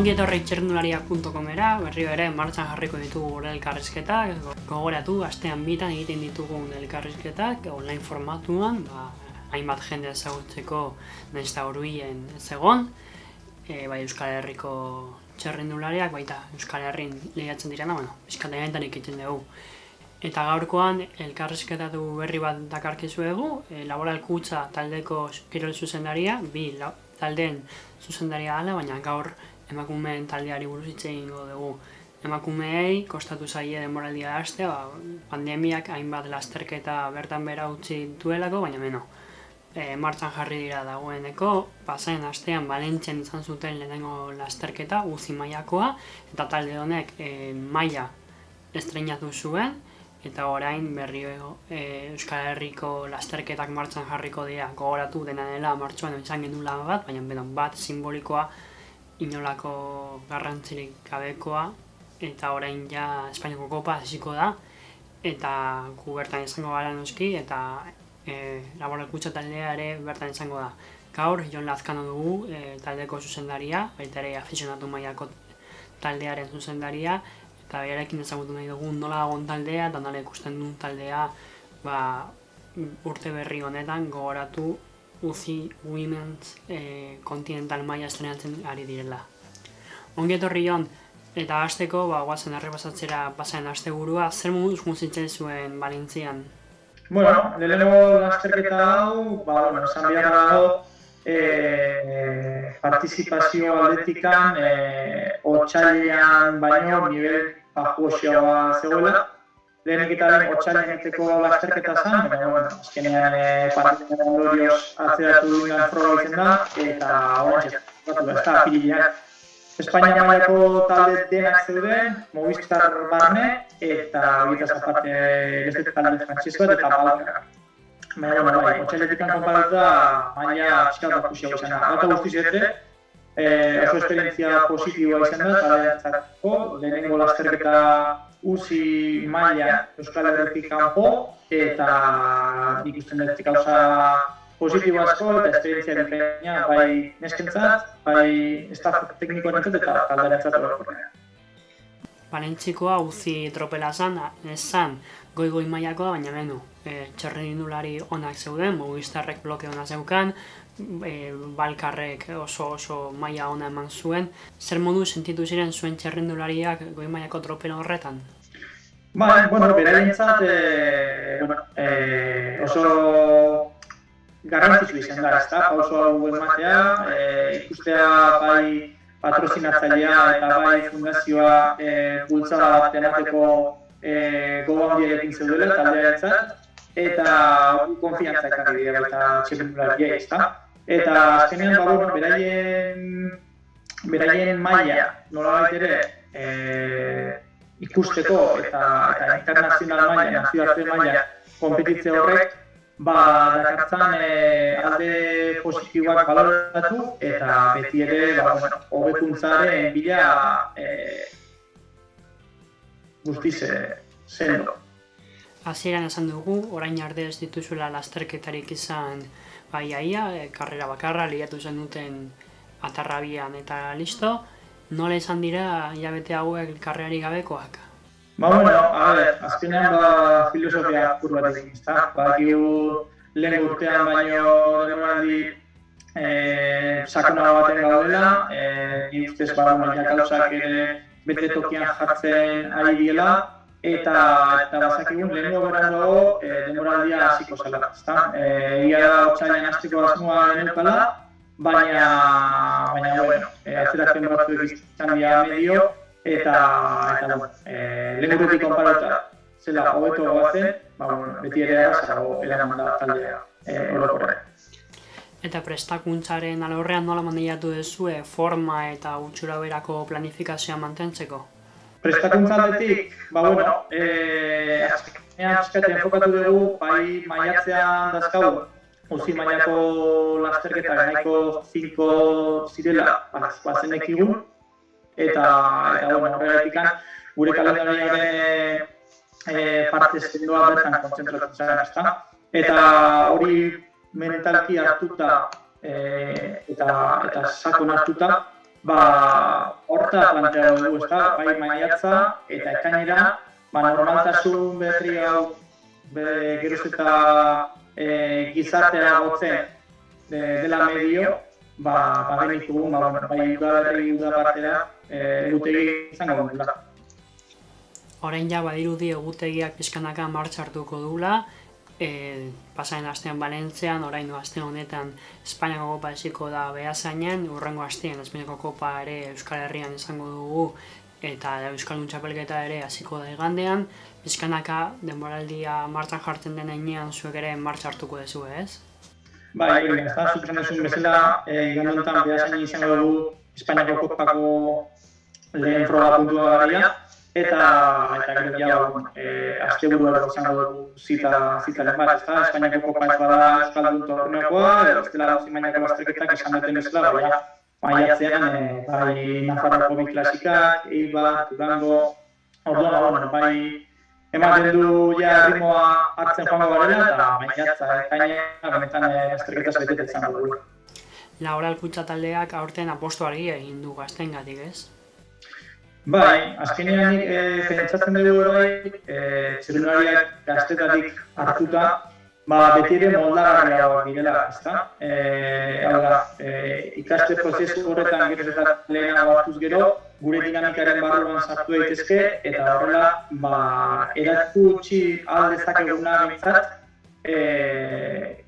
Ongi etorri txirrindularia.comera, berriro ere martxan jarriko ditugu gure elkarrizketak, gogoratu astean bitan egiten ditugun elkarrizketak online formatuan, hainbat jende ezagutzeko nahiz eta hurbilen ez egon, bai Euskal Herriko txirrindulariak, baita Euskal Herrin lehiatzen direna, bizkata egentan ikiten dugu. Eta gaurkoan elkarrizketatu berri bat dakarkizuegu, Laboral Kutxa taldeko kirol zuzendaria, bi taldeen zuzendaria dela, baina gaur emakumeen taldeari buruz hitz egingo dugu. Emakumeei kostatu zaie denboraldia hastea, pandemiak hainbat lasterketa bertan behera utzi duelako, baina martxan jarri dira dagoeneko. Pasaden astean Valentzian izan zuten lehenengo lasterketa, UCI mailakoa, eta talde honek maila estreinatu zuen, eta orain berriro Euskal Herriko lasterketak martxan jarriko dira. Gogoratu dena dela martxoan izan gendula bat, baina bat simbolikoa, inolako garrantzirik gabekoa, eta orain ja Espainiako Kopa hasiko da, eta gu bertan izango gara noski, eta Laboral Kutxa taldea ere bertan izango da. Gaur, Jon Lazkano dugu taldeko zuzendaria, baita ere afizionatu mailako taldearen zuzendaria, eta berarekin ezagutu nahi dugu nola dagoen taldea, eta nola ikusten duen taldea urte berri honetan gogoratu UCI Women's Continental maila estrenatzen ari direla. Ongi etorri Jon, eta hasteko guazen errepasatzera pasaden asteburua, zer moduz muzitzen zuen Valentzian? Bueno, lehenengo lasterketa hau, esan behar dago, partizipazio aldetikan otsailean baino nivel bajuagoa zegoela. Lehenik eta lehen otsaileneteko lasterketa zen, baina azkenean pandemiaren ondorioz atzeratu duen froga izan da, eta orain batu da, ez da apirilean. Espainia mailako talde denak zeuden, Movistar barne, eta horietaz aparte beste talde Frantzisko eta Balkara. Baina, otsailetekan konparatuta maila pixka bat kusiago izan da. Gauta guztiz ere, oso esperientzia positiboa izan da, taldearentzako, lehenengo lasterketa UCI maila Euskal Herritik kanpo, eta ikusten dut gauza positibo asko eta esperientzia bikaina bai neskentzat, bai staff teknikoarentzat eta taldearentzat orokorrean. Valentzikoa UCI tropela zan goi mailakoa, baina txirrindulari onak zeuden, Movistarrek bloke ona zeukan, Balkarrek oso maila ona eman zuen. Zer modu sentitu ziren zuen txirrindulariak goi mailako tropela horretan? Beraientzat oso garrantzitsu izan da, ezta, pauso hau ematea, ikustea bai patrozinatzailea eta bai fundazioa bultzada bat emateko gogo handiarekin zeudela taldearentzat, eta konfiantza ekarri dira baita txirrindulariei, ezta. Eta azkenean, beraien maila nolabait ere ikusteko eta internazional maila, nazioarte maila konpetitze horrek, dakartzan alde positiboak baloratu eta beti ere hobekuntzaren bila guztiz sendo. Hasieran esan dugu, orain arte ez dituzuela lasterketarik izan iaia, karrera bakarra, lehiatu zen duten atarrabian eta listo. Nola izan dira hilabete hauek karrerarik gabekoak? Azkenean filosofia pur bat egin, ezta? Badakigu lehen urtean baino denboraldi sakona baten gaudela, ni ustez gauzak ere bete tokian jartzen ari direla, eta bazakigun lehenengo beranduago denboraldia hasiko zela, ezta? Ia da otsailean hasteko asmoa geneukala, baina atzerapen batzuek izan dira medio, eta lehen urtetik konparatuta zela hobeto goazen, beti ere errazago eraman da taldea orokorrean. Eta prestakuntzaren alorrean nola maneiatu duzue forma eta gutxura berako planifikazioa mantentzeko? Prestakuntza aldetik, azkenean pixkaten enfokatu dugu, bai maiatzean dazkagu, UCI mailako lasterketak nahiko 5 zirela bazenek igun, eta horregatik gure kalendariaren parte zendoa bertan kontzentratu zaren, ezta? Eta hori mentalki hartuta eta sakon hartuta, horta planteatu dugu, bai maiatza eta ekainera, normaltasun berri hau geroz eta gizartea gotzen dela medio, genitugu, bai udapartera egutegi izango dugula. Orain ja badirudi egutegiak pixkanaka martxa hartuko dula, pasaren astean Valentzian, orain aste honetan Espainiako Kopa esiko da Beasainen, hurrengo astean Espainiako Kopa ere Euskal Herrian izango dugu eta Euskaldun txapelketa ere hasiko da igandean, pixkanaka denboraldia martxan jartzen den heinean zuek ere martxa hartuko duzu, ez? Bai, zuk esan duzun bezala, igande honetan Beasainen izango dugu Espainiako Kopako lehen froga puntua garria, eta gero ja, asteburua izango dugu zitaren bat, Espainiako Kopa ez bada Euskaldun torneokoa, bestela Mailako lasterketak esan duten bezala, maiatzean, bai Nafarroako bi klasikak, Eibar, Durango, orduan, bai ematen du ja ritmoa hartzen joango garela, eta maiatza ekainera benetan lasterketa beteta izango dugu. Laboral Kutxa taldeak aurten apostu argi egin du gazteengatik, ez? Bai, azkenean pentsatzen dugu bai, txirrindulariak gaztetatik hartuta, beti ere moldagarriagoak direla, ezta? Hau da, ikaste prozesu horretan geroz eta lehenago hartuz gero, gure dinamikaren barruan sartu daitezke, eta horrela, erakutsi ahal dezakeguna behintzat,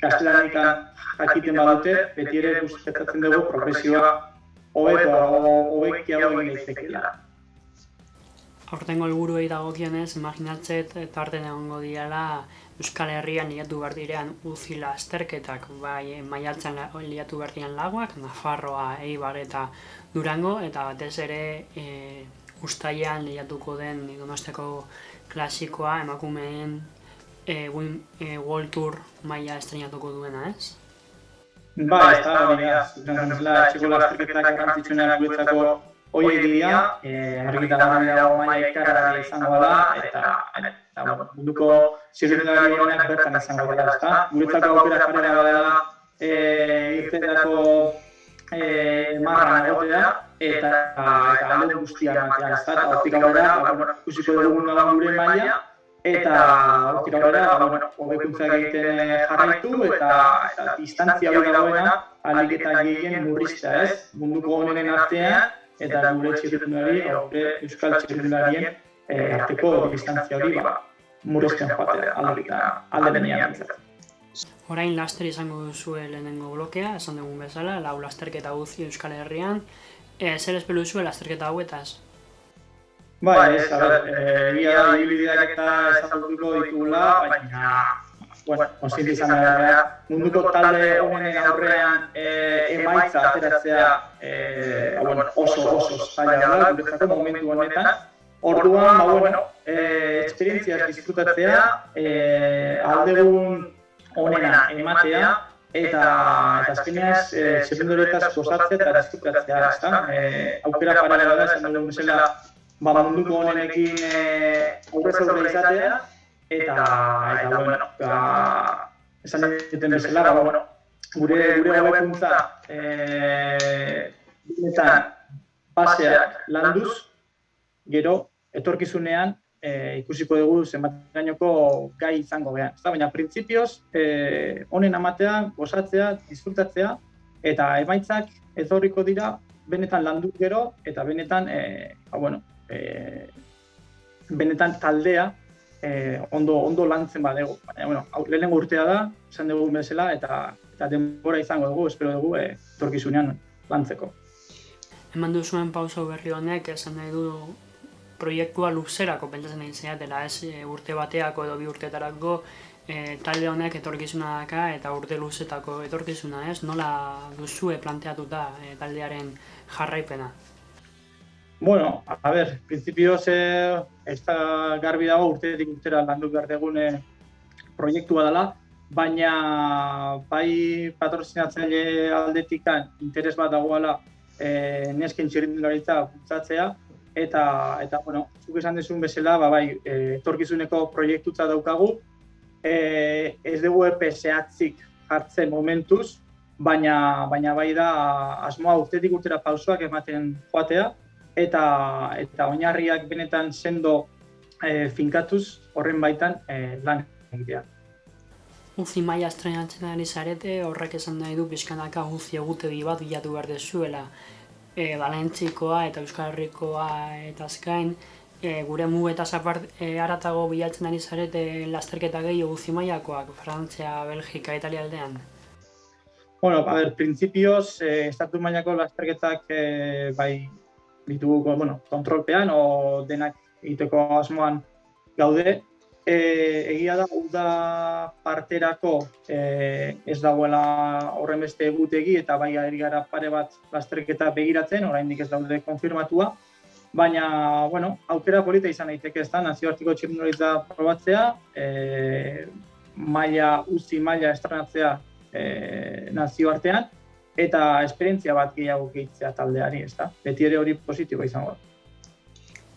gaztelanikan jakiten badute, beti ere gustatzen dugu progresioa hobekiago egin daitekeela. Aurtengo helburuei dagokionez, imaginatzet tarten egongo direla Euskal Herrian liatu behar direan UCI lasterketak, bai maiatzean liatu behar diren Lagoak, Nafarroa, Eibar eta Durango, eta batez ere uztailean liatuko den Donostiako klasikoa emakumeen World Tour maila estreinatuko duena, ez? Bai, txiko lasterketak garrantzitsuenak guretzako horiek dira, argita garbi dago maila ikarra izango da, eta munduko txirrindulari honenak bertan izango dela, ezta? Guretzako aukera jarrera dela irtetako marran egotea, eta alde guztia ematea, ezta? Eta hortik aurrera, ikusiko dugu nola gure maila, eta hortik aurrera, hobekuntzak egiten jarraitu, eta distantzia hori dagoena ahalik eta gehien murriztea, ez? Munduko honen artean, eta gure txirrindulari, gure euskal txirrindularien arteko distantzia hori murrizten joatea, alde benean. Orain laster izango duzue lehenengo blokea, esan dugun bezala, lau lasterketa UCI Euskal Herrian. Zer espero duzue lasterketa hauetaz? Bai, ez, egia da, ibilbideak eta ezagutuko ditugula, baina konsiente izan gara, munduko talde honen aurrean emaitza ateratzea oso zaila da, guretzako momentu honetan. Orduan, esperientziaz disfrutatzea, aldegun honena ematea, eta azkeneaz txirrinduletaz gozatzea eta disfrutatzea, ezta? Aukera paralela da, esan dugun bezala, munduko honenekin aurrez aurre izatea, eta esan duten bezala, gure hobekuntza binetan baseak landuz, gero, etorkizunean ikusiko dugu zenbaterainoko gai izango gehan. Baina, printzipioz, honen amatea, gozatzea, disfrutatzea, eta emaitzak etorriko dira benetan landu gero, eta benetan, benetan taldea ondo lantzen badegu. Baina, lehenengo urtea da, esan dugu bezala, eta denbora izango dugu, espero dugu, etorkizunean lantzeko. Eman duzuen pauso berri honek, esan nahi du proiektua luzerako pentsatzen egin zeatela, ez urte bateako edo bi urteetarako talde honek etorkizuna daka eta urte luzetako etorkizuna, ez? Nola duzue planteatuta taldearen jarraipena? Bueno, a ver, printzipioz ez da garbi dago urtetik urtera landu behar dugun proiektua dela, baina bai patrozinatzaile aldetikan interes bat dagoela nesken txirrindularitza bultzatzea, eta zuk esan dezun bezala, bai, etorkizuneko proiektutza daukagu, ez dugu epe zehatzik jartzen momentuz, baina bai da asmoa urtetik urtera pausoak ematen joatea, eta oinarriak benetan sendo finkatuz horren baitan lan egitea. UCI maila estrenatzen ari zarete, horrek esan nahi du pixkanaka UCI egutegi bat bilatu behar dezuela. Valentzikoa eta Euskal Herrikoa eta azkain, gure mugetaz haratago bilatzen ari zarete lasterketa gehiago UCI mailakoak, Frantzia, Belgika, Italia aldean? Bueno, printzipioz, estatu mailako lasterketak bai ditugu kontrolpean o denak egiteko asmoan gaude. Egia da, uda parterako ez dagoela horren beste egutegi eta bai ari gara pare bat lasterketa begiratzen, oraindik ez daude konfirmatua, baina, aukera polita izan daiteke ez da, nazioarteko txirrindularitza probatzea, UCI maila estrenatzea nazioartean, eta esperientzia bat gehiago gehitzea taldeari, ez da, beti ere hori positiboa izango da.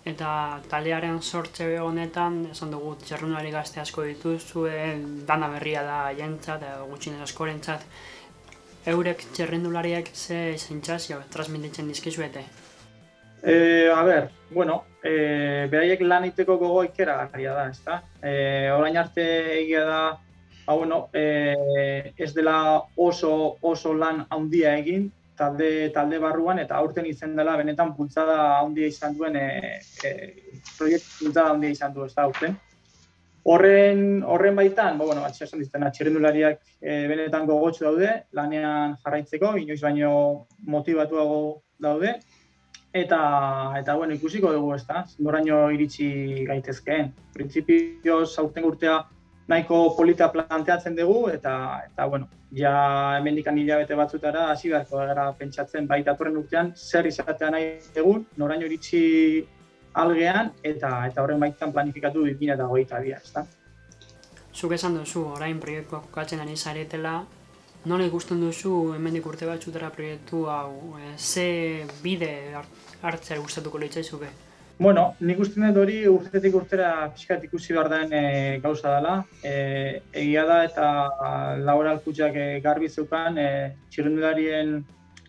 Eta taldearen sortze honetan, esan dugu txirrindulari gazte asko dituzue, dana berria da jentzat, gutxinez askorentzat. Eurek txirrindulariek ze sentsazio transmititzen dizkizuete? Beraiek lan egiteko gogo ikeragarria da, ezta? Orain arte egia da, ez dela oso lan handia egin, talde barruan, eta aurten izan dela benetan bultzada handia izan duen, proiektu bultzada handia izan du, ez da, aurten. Horren baitan, txirrindulariak benetan gogotsu daude, lanean jarraitzeko, inoiz baino motibatuago daude, eta ikusiko dugu, ez da, noraino iritsi gaitezkeen. Printzipioz, aurten urtea nahiko polita planteatzen dugu, eta ja hemendik hilabete batzutara hasi beharko gara pentsatzen baita datorren urtean zer izatea nahi dugun, noraino iritsi algean, eta horren baitan planifikatu 2022, ezta? Zuk esan duzu, orain proiektuak kokatzen ari zaretela, nola ikusten duzu hemendik urte batzutara proiektu hau, ze bide hartzea gustatuko litzaizuke? Nik uste dut hori urtetik urtera pixkat ikusi behar den gauza dela. Egia da eta Laboral Kutxak garbi zeukan txirrindularien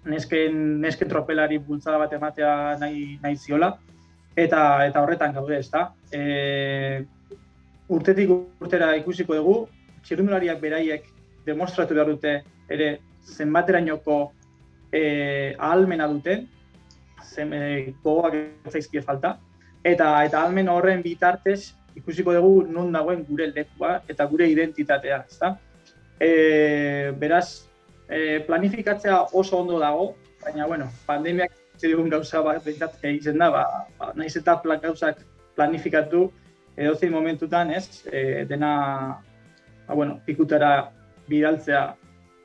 nesken tropelari bultzada bat ematea nahi ziola. Eta horretan gaude, ezta. Urtetik urtera ikusiko dugu, txirrindulariak beraiek demostratu behar dute ere zenbaterainoko ahalmena duten, gogoak ez zaizkie falta, eta ahalmen horren bitartez ikusiko dugu non dagoen gure lekua eta gure identitatea, ezta? Beraz, planifikatzea oso ondo dago, baina, pandemiak dugun gauza bat bentsatzea egiten da, nahiz eta gauzak planifikatu edozein momentutan, ez, dena, pikutara bidaltzea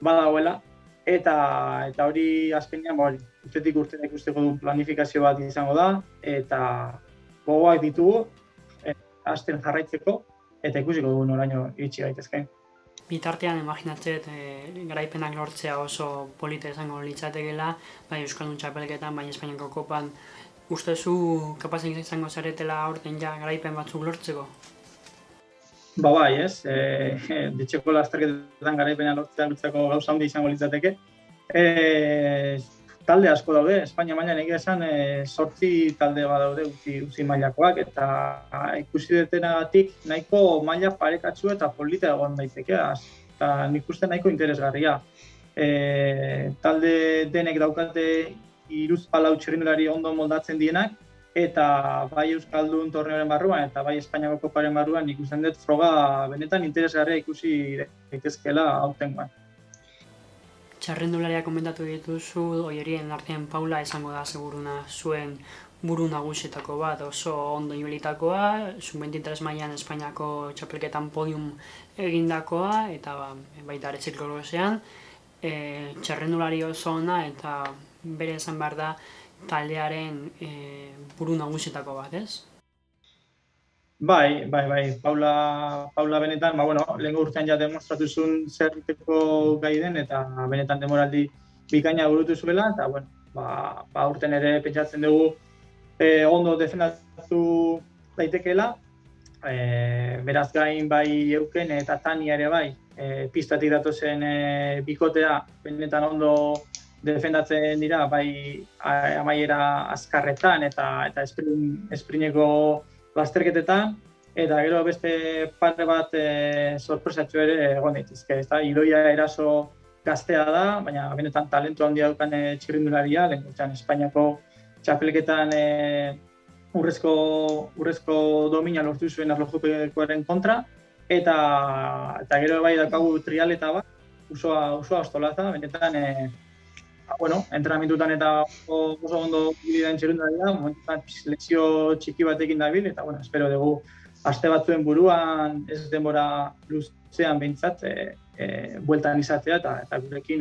badagoela, eta hori azkenean, urtetik urtera ikusteko duen planifikazio bat izango da, eta gogoak ditugu, hasten jarraitzeko, eta ikusiko dugu noraino iritsi gaitezke. Bitartean, imaginatzet, garaipenak lortzea oso polita izango litzatekeela, bai Euskaldun txapelketan, bai Espainiako kopan. Ustezu kapazak izango zaretela aurten ja garaipen batzuk lortzeko? Bai, ez. Ditxeko lasterketetan garaipena lortzeko gauza handi izango litzateke. Talde asko daude, Espainia mailan egia esan 8 talde badaude UCI mailakoak, eta ikusi dutenagatik nahiko maila parekatsu eta polita egon daiteke, eta nik uste nahiko interesgarria. Talde denek daukate 3-4 txirrindulari ondo moldatzen dienak, eta bai Euskaldun torneoren barruan eta bai Espainiako koparen barruan ikusten dut froga benetan interesgarria ikusi daitezkeela aurtengoan. Txarrendularia komentatu dituzu, horien artean Paula izango da seguruna zuen buru nagusietako bat, oso ondo ibilitakoa, sub-23 mailan Espainiako txapelketan podium egindakoa, eta baita ere zirkolosean, txarrendulari oso ona eta bere esan behar da taldearen buru nagusietako bat, ez? Bai. Paula benetan, lehenko urtean ja demostratu zuen zer egiteko gai den, eta benetan demoraldi bikaina burutu zuela, eta urten ere pentsatzen dugu ondo defendatu daitekeela. Beraz gain bai Euken eta Tania ere bai, pistatik datozen bikotea benetan ondo defendatzen dira, bai amaiera azkarretan eta esprineko lasterketetan, eta gero beste pare bat sorpresatxo ere egon daitezke, ezta? Idoia Eraso gaztea da, baina benetan talentu handia daukan txirrindularia, lehen Espainiako txapelketan urrezko domina lortu zuen erlojupekoaren kontra, eta gero bai daukagu trialeta bat, usoa ostolaza, benetan entrenamentutan eta oso ondo bidean txirrindularia, momentutan lezio txiki batekin dabil, eta espero dugu aste batzuen buruan ez denbora luzean behintzat bueltan izatea eta gurekin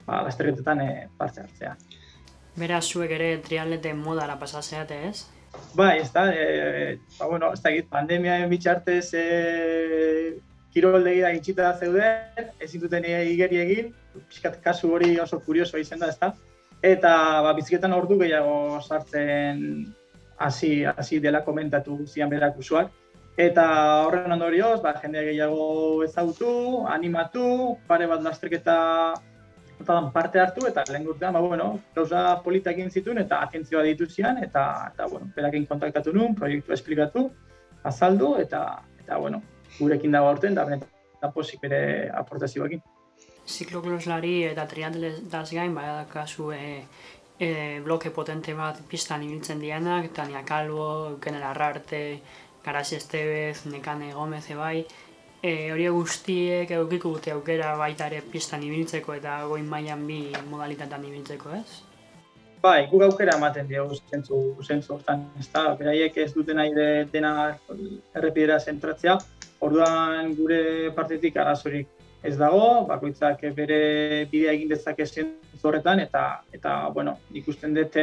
lasterketetan parte hartzea. Beraz, zuek ere triatleten modara pasazeate, ez? Bai, ez da, ez dakit, pandemiaen bitxartez kiroldegira itxita zeuden, ezin duten igeri egin, pixkat kasu hori oso kuriosoa izan da, ez da? Eta biziketan ordu gehiago sartzen hasi dela komentatu zian berak usuak. Eta horren ondorioz, jende gehiago ezagutu, animatu, pare bat lasterketa parte hartu, eta lehen urtean, gauza politak egin zituen eta atentzioa ditu zian, eta berakin kontaktatu nuen, proiektua esplikatu, azaldu, eta gurekin dago aurten, da benetan posik bere aportazioekin. Ziklokloslari eta triatletaz gain, badakazu bloke potente bat pistan ibiltzen dianak, Tania Calvo, Euken Larrarte, Garasi Estevez, Nekane Gomez bai, hori guztiek edukiko dute aukera baita ere pistan ibiltzeko eta goi mailan bi modalitatean ibiltzeko, ez? Bai, guk aukera ematen diogu zentzu hortan, ezta? Beraiek ez duten nahi dena errepidera zentratzea, orduan gure partetik arazorik ez dago, bakoitzak bere bidea egin dezake zentzu horretan, eta ikusten dut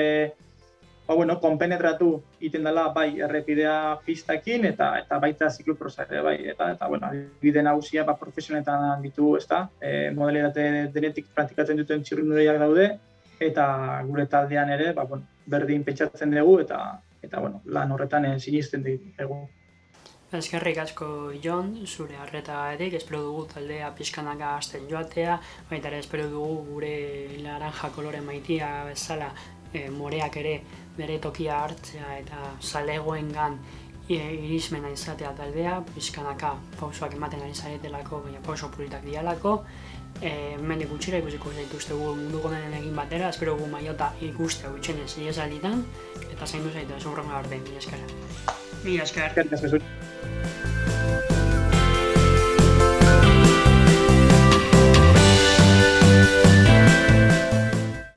konpenetratu egiten dela bai errepidea pistakin eta baita zikloprosa ere bai. Eta bide nagusia profesionaletan ditu, ezta? Modalitate denetik praktikatzen duten txirrindulariak daude eta gure taldean ere berdin pentsatzen dugu eta lan horretan sinisten dugu. Eskerrik asko, Jon, zure arretagatik, espero dugu taldea pixkanaka hasten joatea, baita ere espero dugu gure laranja kolore maitia bezala moreak ere bere tokia hartzea eta zalegoengan irismena izatea taldea, pixkanaka pausoak ematen ari zaretelako, baina pauso politak dialako. Hemendik gutxira ikusiko zaituztegu munduko denen egin batera, espero gu maiota ikustea gutxenez ihesalditan, eta zaindu zaitu ez urrengo arte, mila esker. Mila esker.